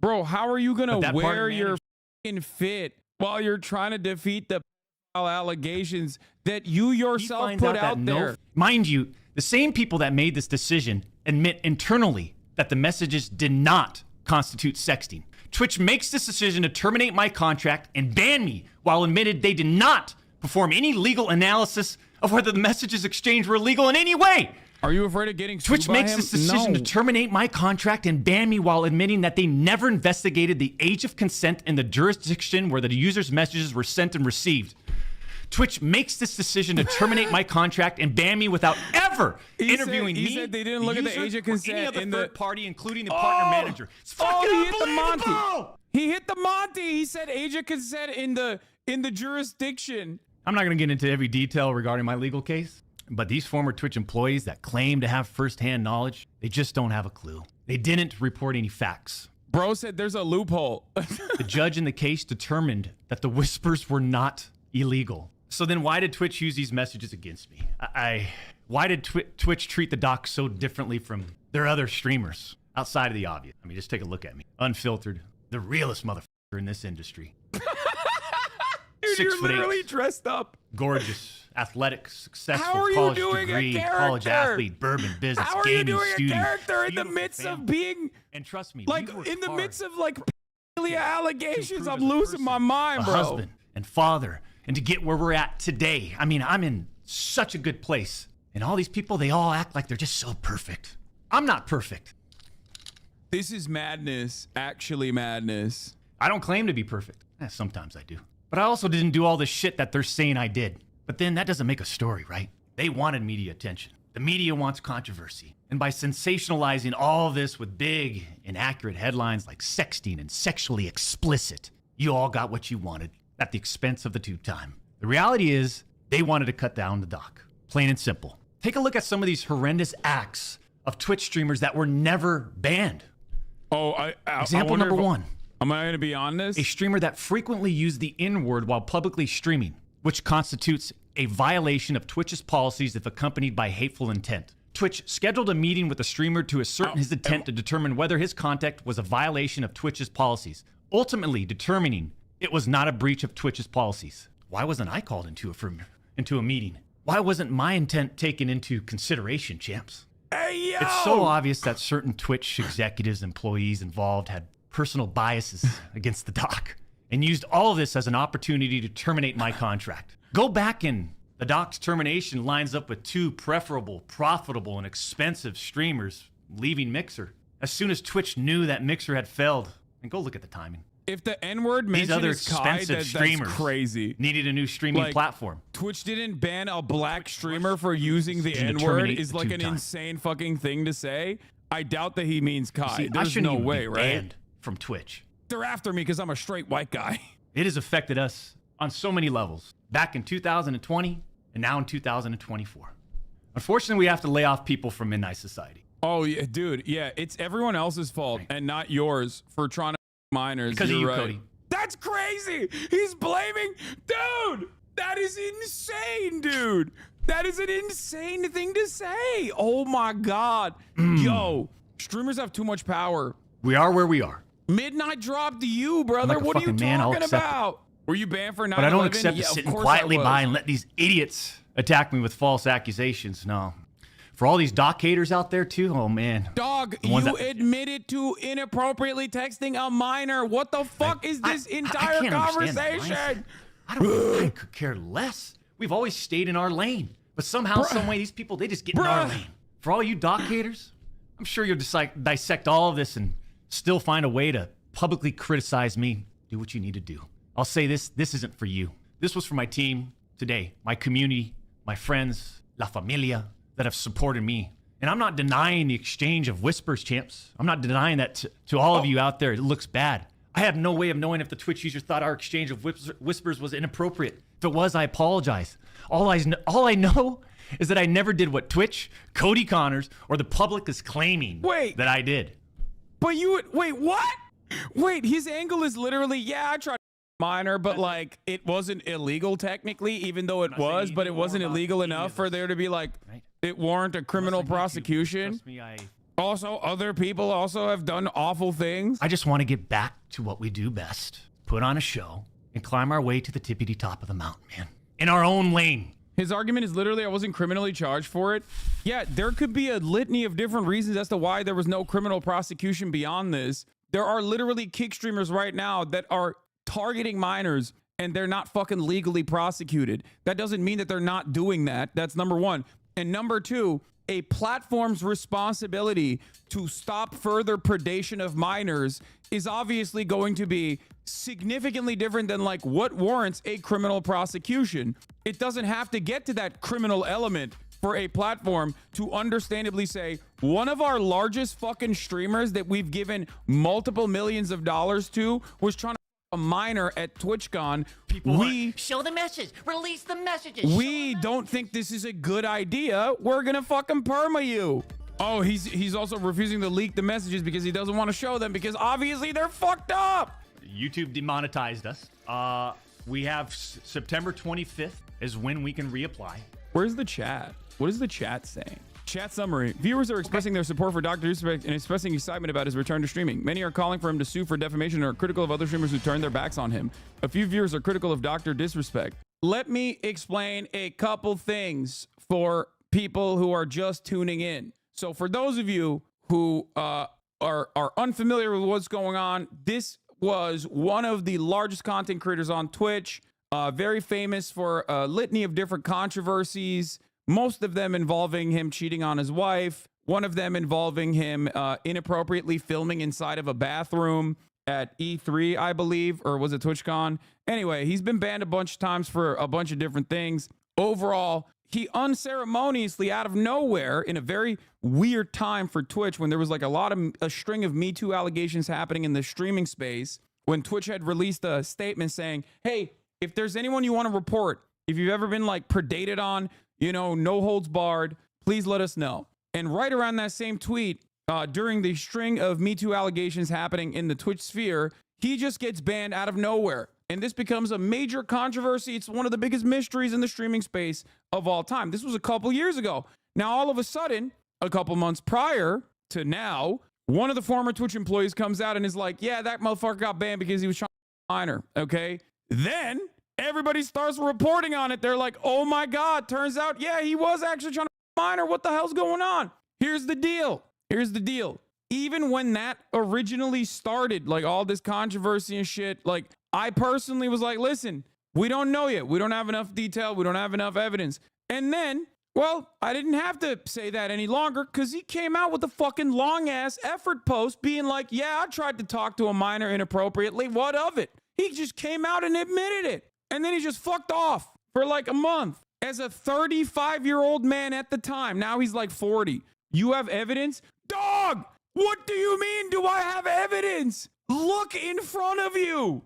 Bro, how are you going to wear your fucking fit while you're trying to defeat the allegations that you yourself put out there? Mind you, the same people that made this decision admit internally that the messages did not constitute sexting. Twitch makes this decision to terminate my contract and ban me while admitted they did not perform any legal analysis of whether the messages exchanged were illegal in any way. Are you afraid of getting sued Twitch by makes him? this decision to terminate my contract and ban me while admitting that they never investigated the age of consent in the jurisdiction where the user's messages were sent and received. Twitch makes this decision to terminate my contract and ban me without ever interviewing me. He said they didn't look at the age of consent any other in third party, including the partner manager. It's fucking he hit the unbelievable! Monty. He hit the Monty. He said age of consent in the jurisdiction. I'm not going to get into every detail regarding my legal case, but these former Twitch employees that claim to have firsthand knowledge, they just don't have a clue. They didn't report any facts. Bro said there's a loophole. The judge in the case determined that the whispers were not illegal. So then why did Twitch use these messages against me? Why did Twitch treat the doc so differently from their other streamers outside of the obvious? I mean, just take a look at me. Unfiltered, the realest motherfucker in this industry. Dude, you're literally dressed up. Gorgeous, athletic, successful, How are you college doing degree, a character? college athlete, bourbon business, How are you gaming doing student. a character in the beautiful midst family. of being, And trust me, like, we worked in the hard midst of, like, to allegations? improve I'm as a losing person, my mind, a bro. husband and father, and to get where we're at today. I mean, I'm in such a good place. And all these people, they all act like they're just so perfect. I'm not perfect. This is madness. Actually madness. I don't claim to be perfect. Sometimes I do. But I also didn't do all this shit that they're saying I did. But then that doesn't make a story, right? They wanted media attention. The media wants controversy. And by sensationalizing all of this with big, inaccurate headlines like sexting and sexually explicit, you all got what you wanted at the expense of the tube time. The reality is, they wanted to cut down the doc. Plain and simple. Take a look at some of these horrendous acts of Twitch streamers that were never banned. Example number one. Am I going to be on this? A streamer that frequently used the N-word while publicly streaming, which constitutes a violation of Twitch's policies if accompanied by hateful intent. Twitch scheduled a meeting with the streamer to ascertain his intent to determine whether his conduct was a violation of Twitch's policies, ultimately determining it was not a breach of Twitch's policies. Why wasn't I called into a meeting? Why wasn't my intent taken into consideration, champs? Hey, yo! It's so obvious that certain Twitch executives, employees involved had personal biases against the doc and used all of this as an opportunity to terminate my contract. Go back and the doc's termination lines up with two preferable, profitable, and expensive streamers leaving Mixer. As soon as Twitch knew that Mixer had failed, and go look at the timing. If the N-word These mentioned other is Kai, expensive streamers that's crazy. Needed a new streaming platform. Twitch didn't ban a black streamer for using the N-word is like an insane fucking thing to say. I doubt that he means Kai. See, There's no way, right? Banned from Twitch. They're after me because I'm a straight white guy. It has affected us on so many levels. Back in 2020 and now in 2024. Unfortunately, we have to lay off people from Midnight Society. Oh, yeah, dude. Yeah, it's everyone else's fault and not yours for trying to minors. Because of you, Cody. That's crazy. He's blaming. Dude, that is insane, dude. That is an insane thing to say. Oh, my God. Yo, streamers have too much power. We are where we are. Midnight dropped you, brother. Like what are you talking about? It. Were you banned for 9/11? But I don't accept sitting quietly by and let these idiots attack me with false accusations. No. For all these doc haters out there too, oh man. Dog, you admitted to inappropriately texting a minor. What the fuck is this entire conversation? I could care less. We've always stayed in our lane. But somehow, some way, these people, they just get in our lane. For all you doc haters, I'm sure you'll dissect all of this and still find a way to publicly criticize me. Do what you need to do. I'll say this isn't for you. This was for my team today, my community, my friends, La Familia, that have supported me. And I'm not denying the exchange of whispers, champs. I'm not denying that to all of you out there. It looks bad. I have no way of knowing if the Twitch user thought our exchange of whispers was inappropriate. If it was, I apologize. All I know is that I never did what Twitch, Cody Connors, or the public is claiming that I did. But wait, what? Wait, his angle is literally, yeah, I tried minor, but like it wasn't illegal technically, even though it was, but it wasn't illegal enough for there to be like it warrant a criminal prosecution. Trust me, Also, other people also have done awful things. I just want to get back to what we do best. Put on a show and climb our way to the tippity top of the mountain, man. In our own lane. His argument is literally, I wasn't criminally charged for it. Yeah, there could be a litany of different reasons as to why there was no criminal prosecution beyond this. There are literally kick streamers right now that are targeting minors and they're not fucking legally prosecuted. That doesn't mean that they're not doing that. That's number one. And number two, a platform's responsibility to stop further predation of minors is obviously going to be significantly different than like what warrants a criminal prosecution. It doesn't have to get to that criminal element for a platform to understandably say one of our largest fucking streamers that we've given multiple millions of dollars to was trying to a minor at TwitchCon. We show the message, release the messages. We don't think this is a good idea. We're gonna fucking perma you. Oh, he's also refusing to leak the messages because he doesn't want to show them because obviously they're fucked up. YouTube demonetized us. We have September 25th is when we can reapply. Where's the chat? What is the chat saying? Chat summary. Viewers are expressing their support for Dr. Disrespect and expressing excitement about his return to streaming. Many are calling for him to sue for defamation and are critical of other streamers who turn their backs on him. A few viewers are critical of Dr. Disrespect. Let me explain a couple things for people who are just tuning in. So for those of you who are unfamiliar with what's going on, this was one of the largest content creators on Twitch, very famous for a litany of different controversies, most of them involving him cheating on his wife, one of them involving him inappropriately filming inside of a bathroom at E3, I believe, or was it TwitchCon? Anyway, he's been banned a bunch of times for a bunch of different things. Overall, he unceremoniously, out of nowhere, in a very weird time for Twitch, when there was like a string of Me Too allegations happening in the streaming space, when Twitch had released a statement saying, hey, if there's anyone you want to report, if you've ever been like predated on, you know, no holds barred, please let us know. And right around that same tweet, during the string of Me Too allegations happening in the Twitch sphere, he just gets banned out of nowhere. And this becomes a major controversy. It's one of the biggest mysteries in the streaming space of all time. This was a couple years ago. Now, all of a sudden, a couple months prior to now, one of the former Twitch employees comes out and is like, yeah, that motherfucker got banned because he was trying to minor, okay? Then everybody starts reporting on it. They're like, oh my God, turns out, yeah, he was actually trying to minor. What the hell's going on? Here's the deal. Here's the deal. Even when that originally started, like all this controversy and shit, like I personally was like, listen, we don't know yet. We don't have enough detail. We don't have enough evidence. And then, well, I didn't have to say that any longer because he came out with a fucking long ass effort post being like, yeah, I tried to talk to a minor inappropriately. What of it? He just came out and admitted it. And then he just fucked off for like a month as a 35-year-old man at the time. Now he's like 40. You have evidence? Dog, what do you mean do I have evidence? Look in front of you.